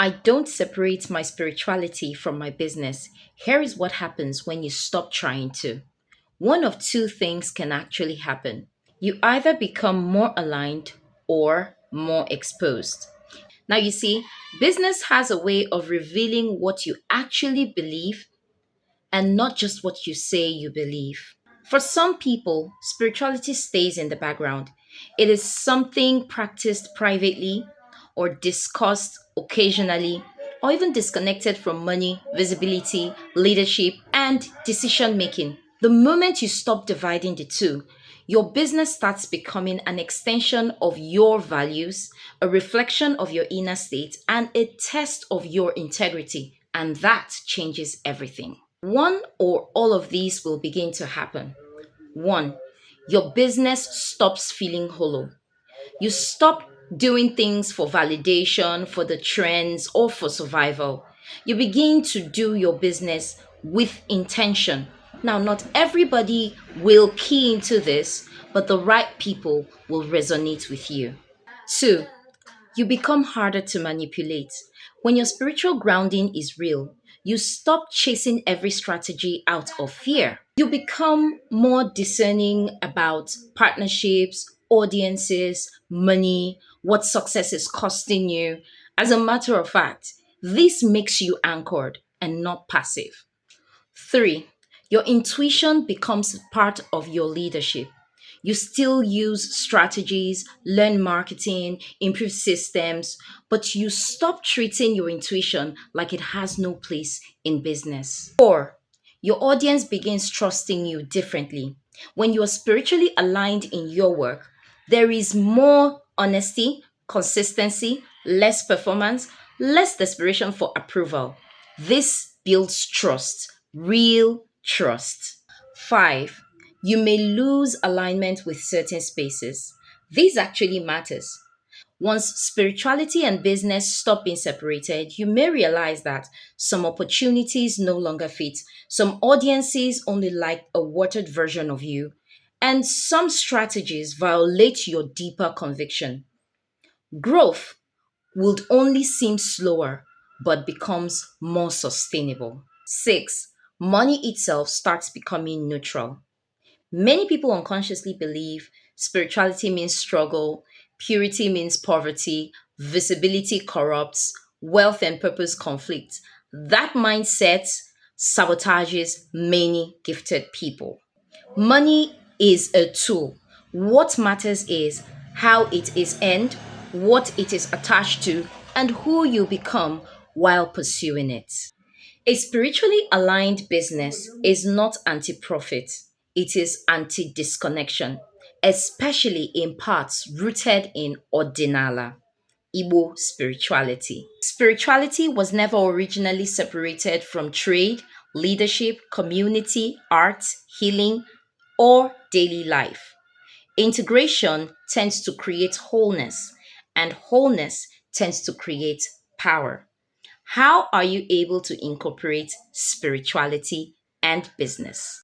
I don't separate my spirituality from my business. Here is what happens when you stop trying to. One of two things can actually happen. You either become more aligned or more exposed. Now, you see, business has a way of revealing what you actually believe and not just what you say you believe. For some people, spirituality stays in the background. It is something practiced privately or discussed occasionally or even disconnected from money, visibility, leadership, and decision making. The moment you stop dividing the two, your business starts becoming an extension of your values, a reflection of your inner state, and a test of your integrity. And that changes everything. One or all of these will begin to happen. One, your business stops feeling hollow. You stop doing things for validation, for the trends, or for survival. You begin to do your business with intention. Now, not everybody will key into this, but the right people will resonate with you. Two, you become harder to manipulate. When your spiritual grounding is real, you stop chasing every strategy out of fear. You become more discerning about partnerships, audiences, money, what success is costing you. As a matter of fact, this makes you anchored and not passive. Three, your intuition becomes part of your leadership. You still use strategies, learn marketing, improve systems, but you stop treating your intuition like it has no place in business. Four, your audience begins trusting you differently. When you are spiritually aligned in your work, there is more honesty, consistency, less performance, less desperation for approval. This builds trust, real trust. Five, you may lose alignment with certain spaces. This actually matters. Once spirituality and business stop being separated, you may realize that some opportunities no longer fit, some audiences only like a watered version of you, and some strategies violate your deeper conviction. Growth would only seem slower but becomes more sustainable. Six, money itself starts becoming neutral. Many people unconsciously believe spirituality means struggle, purity means poverty, visibility corrupts, wealth and purpose conflict. That mindset sabotages many gifted people. Money is a tool. What matters is how it is earned, what it is attached to, and who you become while pursuing it. A spiritually aligned business is not anti profit, it is anti disconnection, especially in parts rooted in ordinala. Igbo spirituality. Spirituality was never originally separated from trade, leadership, community, art, healing, or daily life. Integration tends to create wholeness, and wholeness tends to create power. How are you able to incorporate spirituality and business?